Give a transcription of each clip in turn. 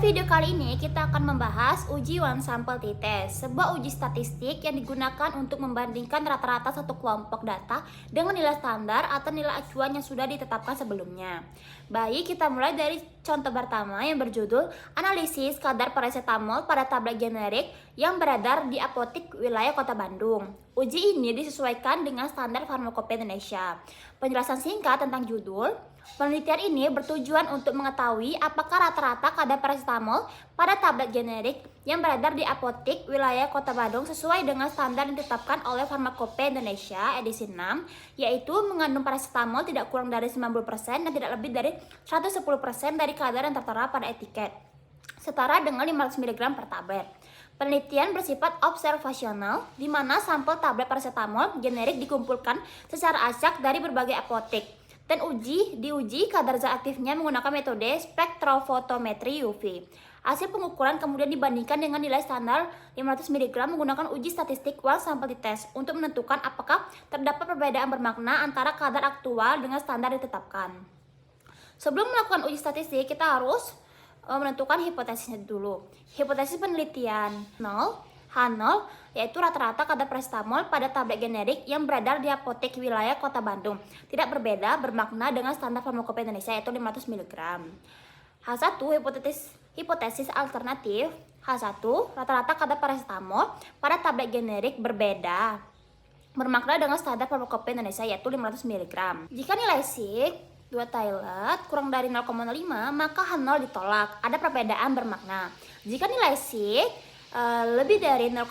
video kali ini kita akan membahas uji one sample t-test, sebuah uji statistik yang digunakan untuk membandingkan rata-rata satu kelompok data dengan nilai standar atau nilai acuan yang sudah ditetapkan sebelumnya. Baik, kita mulai dari contoh pertama yang berjudul analisis kadar paracetamol pada tablet generik yang beredar di apotik wilayah Kota Bandung. Uji ini disesuaikan dengan standar farmakope Indonesia. Penjelasan singkat tentang judul. Penelitian ini bertujuan untuk mengetahui apakah rata-rata kadar paracetamol pada tablet generik yang beredar di apotik wilayah Kota Bandung sesuai dengan standar yang ditetapkan oleh Farmakope Indonesia edisi 6, yaitu mengandung paracetamol tidak kurang dari 90% dan tidak lebih dari 110% dari kadar yang tertera pada etiket, setara dengan 500 mg per tablet. Penelitian bersifat observasional, di mana sampel tablet paracetamol generik dikumpulkan secara acak dari berbagai apotik dan diuji kadar zat aktifnya menggunakan metode spektrofotometri UV. Hasil pengukuran kemudian dibandingkan dengan nilai standar 500 mg menggunakan uji statistik one sample t-test untuk menentukan apakah terdapat perbedaan bermakna antara kadar aktual dengan standar ditetapkan. Sebelum melakukan uji statistik, kita harus menentukan hipotesisnya dulu. Hipotesis penelitian H0 yaitu rata-rata kadar paracetamol pada tablet generik yang beredar di apotek wilayah Kota Bandung tidak berbeda bermakna dengan standar farmakope Indonesia yaitu 500 mg. H1 hipotesis alternatif H1 rata-rata kadar paracetamol pada tablet generik berbeda bermakna dengan standar farmakope Indonesia yaitu 500 mg. Jika nilai SIG 2 Tylet kurang dari 0,05 maka H0 ditolak, ada perbedaan bermakna. Jika nilai SIG lebih dari 0,05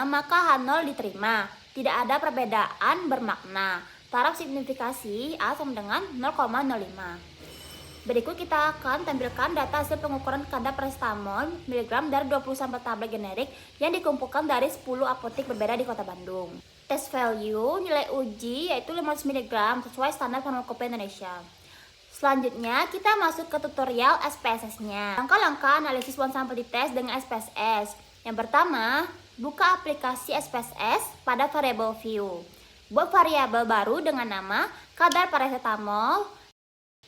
maka H0 diterima, tidak ada perbedaan bermakna. Taraf signifikasi A sama dengan 0,05. Berikut kita akan tampilkan data hasil pengukuran kadar paracetamol miligram dari 20 sampel tablet generik yang dikumpulkan dari 10 apotek berbeda di Kota Bandung. Test value nilai uji yaitu 500 mg sesuai standar farmakope Indonesia. Selanjutnya kita masuk ke tutorial SPSS-nya. Langkah-langkah analisis one sample t-test dengan SPSS. Yang pertama, buka aplikasi SPSS pada variable view. Buat variabel baru dengan nama kadar paracetamol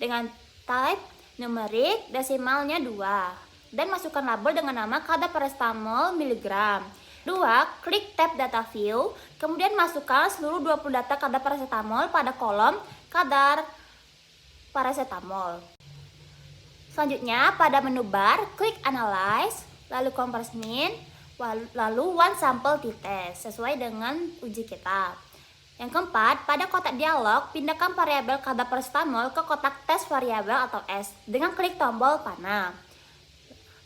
dengan type numerik desimalnya 2 dan masukkan label dengan nama kadar paracetamol miligram. 2. Klik tab data view, kemudian masukkan seluruh 20 data kadar paracetamol pada kolom kadar paracetamol. Selanjutnya, pada menu bar, klik analyze, lalu compare min, lalu one sample t-test sesuai dengan uji kita. Yang keempat, pada kotak dialog, pindahkan variabel kadar paracetamol ke kotak test variabel atau S dengan klik tombol panah.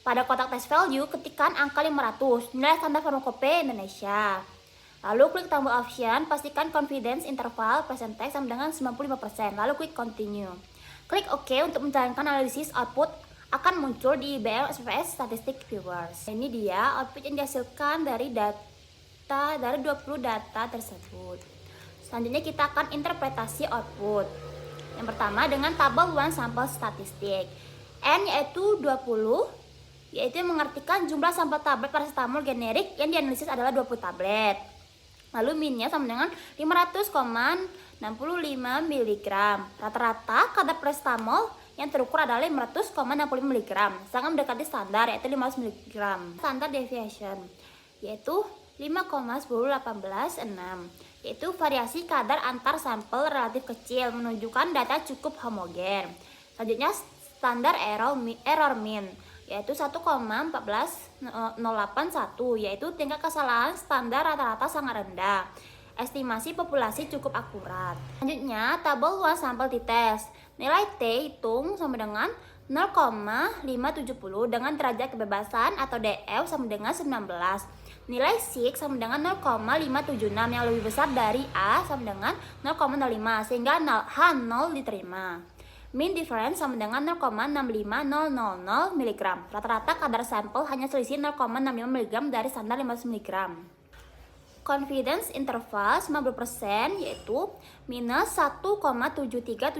Pada kotak test value, ketikkan angka 500, nilai standar farmakope Indonesia. Lalu klik tombol option, pastikan confidence interval percentage sama dengan 95%, lalu klik continue. Klik OK untuk menjalankan analisis. Output akan muncul di IBM SPSS Statistic Viewers. Ini dia output yang dihasilkan dari 20 data tersebut. Selanjutnya kita akan interpretasi output. Yang pertama dengan tabel one sample statistik. N yaitu 20, yaitu mengartikan jumlah sampel tablet paracetamol generik yang dianalisis adalah 20 tablet. Lalu minnya sama dengan 500,65 mg. Rata-rata kadar paracetamol yang terukur adalah 500,65 mg, sangat mendekati standar yaitu 500 mg. Standar deviation yaitu 5,10186, yaitu variasi kadar antar sampel relatif kecil menunjukkan data cukup homogen. Selanjutnya standar error mean yaitu 1,14081, yaitu tingkat kesalahan standar rata-rata sangat rendah. Estimasi populasi cukup akurat. Selanjutnya tabel one sample t-test. Nilai T hitung sama dengan 0,570 dengan derajat kebebasan atau DF sama dengan 19. Nilai SIG sama dengan 0,576 yang lebih besar dari A sama dengan 0,05 sehingga H0 diterima. Mean difference sama dengan 0,65000 mg. Rata-rata kadar sampel hanya selisih 0,65 mg dari standar 500 mg. Confidence interval 90% yaitu minus 1,7377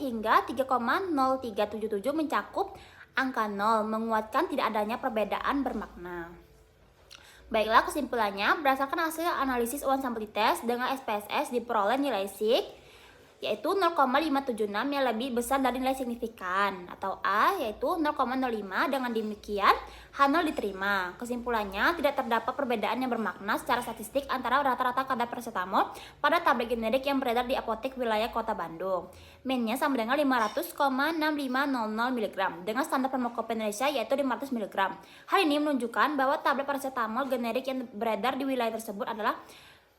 hingga 3,0377 mencakup angka 0, menguatkan tidak adanya perbedaan bermakna. Baiklah, kesimpulannya berdasarkan hasil analisis one sample t-test dengan SPSS diperoleh nilai SIG yaitu 0,576 yang lebih besar dari nilai signifikan, atau A yaitu 0,05. Dengan demikian H0 diterima. Kesimpulannya, tidak terdapat perbedaan yang bermakna secara statistik antara rata-rata kadar paracetamol pada tablet generik yang beredar di apotek wilayah Kota Bandung. Mean-nya sama dengan 500,6500 mg dengan standar farmakope Indonesia yaitu 500 mg. Hal ini menunjukkan bahwa tablet paracetamol generik yang beredar di wilayah tersebut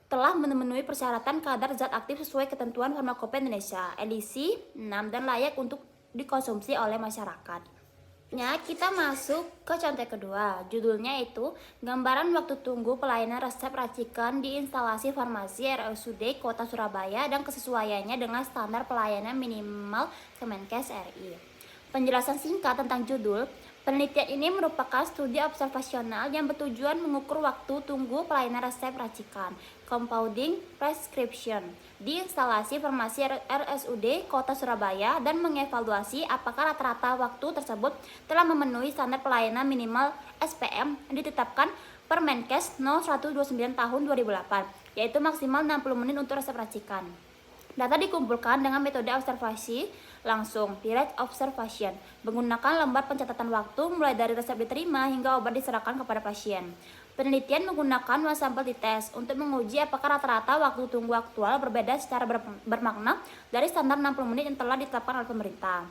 telah memenuhi persyaratan kadar zat aktif sesuai ketentuan farmakope Indonesia edisi 6 dan layak untuk dikonsumsi oleh masyarakat. Kita masuk ke contoh kedua, judulnya itu gambaran waktu tunggu pelayanan resep racikan di instalasi farmasi RSUD Kota Surabaya dan kesesuaiannya dengan standar pelayanan minimal Kemenkes RI. Penjelasan singkat tentang judul. Penelitian ini merupakan studi observasional yang bertujuan mengukur waktu tunggu pelayanan resep racikan compounding prescription di instalasi farmasi RSUD Kota Surabaya dan mengevaluasi apakah rata-rata waktu tersebut telah memenuhi standar pelayanan minimal SPM yang ditetapkan Permenkes No. 129 Tahun 2008, yaitu maksimal 60 menit untuk resep racikan. Data dikumpulkan dengan metode observasi langsung, direct observation, menggunakan lembar pencatatan waktu mulai dari resep diterima hingga obat diserahkan kepada pasien. Penelitian menggunakan one sample dites untuk menguji apakah rata-rata waktu tunggu aktual berbeda secara bermakna dari standar 60 menit yang telah ditetapkan oleh pemerintah.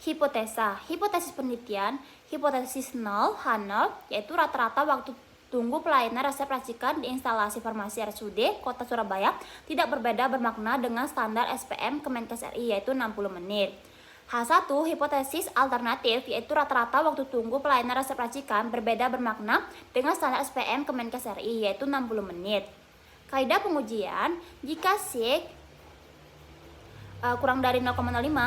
Hipotesis penelitian, hipotesis 0, H0, yaitu rata-rata waktu tunggu pelayanan resep racikan di instalasi farmasi RSUD Kota Surabaya tidak berbeda bermakna dengan standar SPM Kemenkes RI yaitu 60 menit. H1 hipotesis alternatif yaitu rata-rata waktu tunggu pelayanan resep racikan berbeda bermakna dengan standar SPM Kemenkes RI yaitu 60 menit. Kaidah pengujian, jika sig kurang dari 0,05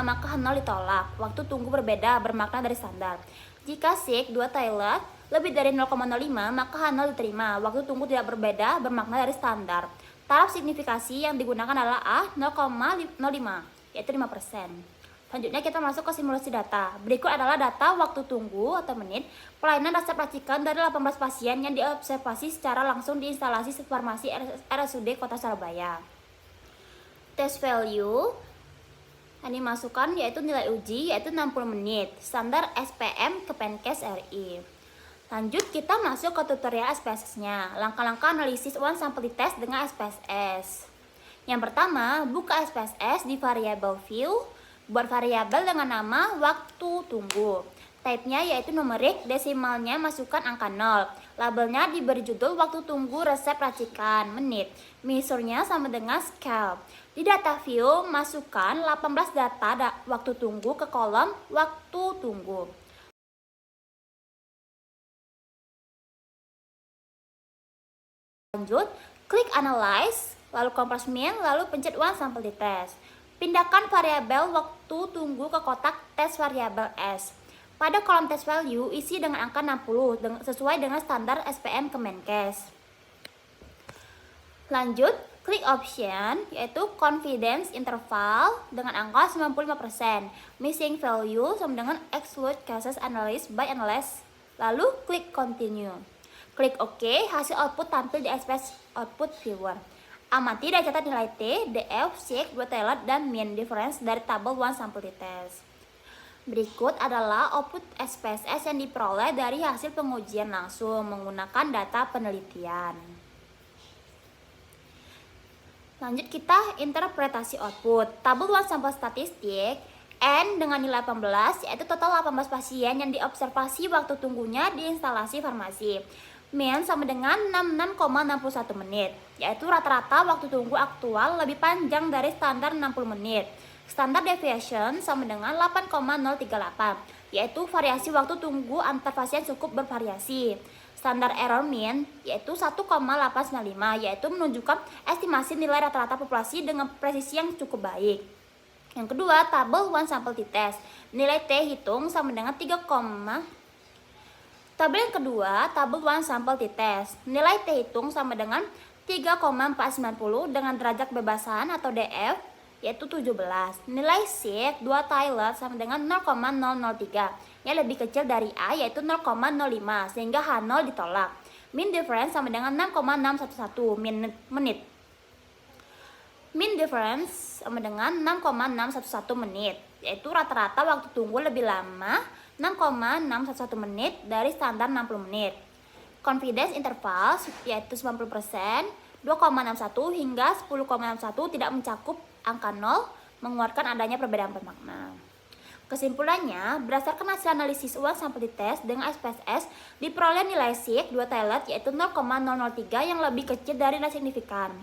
maka H0 ditolak. Waktu tunggu berbeda bermakna dari standar. Jika sig 2 Taylor lebih dari 0,05 maka H0 diterima. Waktu tunggu tidak berbeda bermakna dari standar. Taraf signifikasi yang digunakan adalah A 0,05 yaitu 5%. Selanjutnya kita masuk ke simulasi data. Berikut adalah data waktu tunggu atau menit pelayanan resep racikan dari 18 pasien yang diobservasi secara langsung di instalasi farmasi RSUD Kota Surabaya. Test value yang dimasukkan yaitu nilai uji yaitu 60 menit. Standar SPM Kemenkes RI. Lanjut kita masuk ke tutorial SPSS-nya. Langkah-langkah analisis one sample test dengan SPSS. Yang pertama, buka SPSS di variable view. Buat variabel dengan nama waktu tunggu. Type-nya yaitu numerik, desimalnya masukkan angka 0. Labelnya diberi judul waktu tunggu resep racikan, menit. Measure-nya sama dengan scale. Di data view, masukkan 18 data waktu tunggu ke kolom waktu tunggu. Lanjut, klik analyze, lalu kompres mean, lalu pencet one sample test. Pindahkan variabel waktu tunggu ke kotak tes variabel S. Pada kolom test value, isi dengan angka 60 sesuai dengan standar SPM Kemenkes. Lanjut, klik option yaitu confidence interval dengan angka 95%. Missing value sama dengan exclude cases analysis by analyst. Lalu klik continue. Klik OK, hasil output tampil di SPS output viewer. Amati dan catat nilai T, DF, sig, 2 Taylor, dan mean difference dari tabel one sample test. Berikut adalah output SPSS yang diperoleh dari hasil pengujian langsung menggunakan data penelitian. Lanjut kita interpretasi output. Tabel one sample statistik N dengan nilai 18 yaitu total 18 pasien yang diobservasi waktu tunggunya di instalasi farmasi. Mean sama dengan 66,61 menit, yaitu rata-rata waktu tunggu aktual lebih panjang dari standar 60 menit. Standard deviation sama dengan 8,038, yaitu variasi waktu tunggu antar pasien cukup bervariasi. Standar error mean yaitu 1,895, yaitu menunjukkan estimasi nilai rata-rata populasi dengan presisi yang cukup baik. Yang kedua, tabel one sample test. Nilai T hitung sama dengan 3, tabel yang kedua, tabel one sample test. Nilai T hitung sama dengan 3,490 dengan derajat kebebasan atau DF yaitu 17. Nilai sig 2 Taylor sama dengan 0,003 yang lebih kecil dari A yaitu 0,05 sehingga H0 ditolak. Mean difference sama dengan 6,611 menit. Mean difference sama dengan 6,611 menit, yaitu rata-rata waktu tunggu lebih lama 6,611 menit dari standar 60 menit. Confidence interval yaitu 90%, 2,61 hingga 10,61 tidak mencakup angka 0, menguatkan adanya perbedaan bermakna. Kesimpulannya, berdasarkan hasil analisis uang sampel dites dengan SPSS, diperoleh nilai SIC 2 telet yaitu 0,003 yang lebih kecil dari nilai signifikan.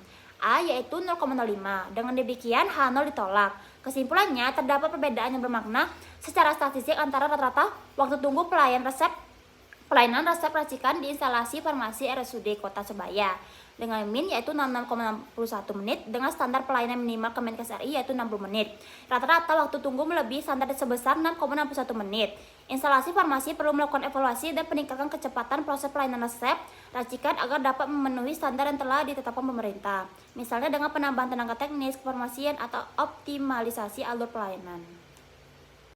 A yaitu 0,05. Dengan demikian H0 ditolak. Kesimpulannya, terdapat perbedaan yang bermakna secara statistik antara rata-rata waktu tunggu pelayanan resep racikan di instalasi farmasi RSUD Kota Sebaya dengan min yaitu 66,61 menit dengan standar pelayanan minimal Kemenkes RI yaitu 60 menit. Rata-rata waktu tunggu melebihi standar sebesar 6,61 menit. Instalasi farmasi perlu melakukan evaluasi dan peningkatan kecepatan proses pelayanan resep racikan agar dapat memenuhi standar yang telah ditetapkan pemerintah. Misalnya dengan penambahan tenaga teknis, kefarmasian atau optimalisasi alur pelayanan.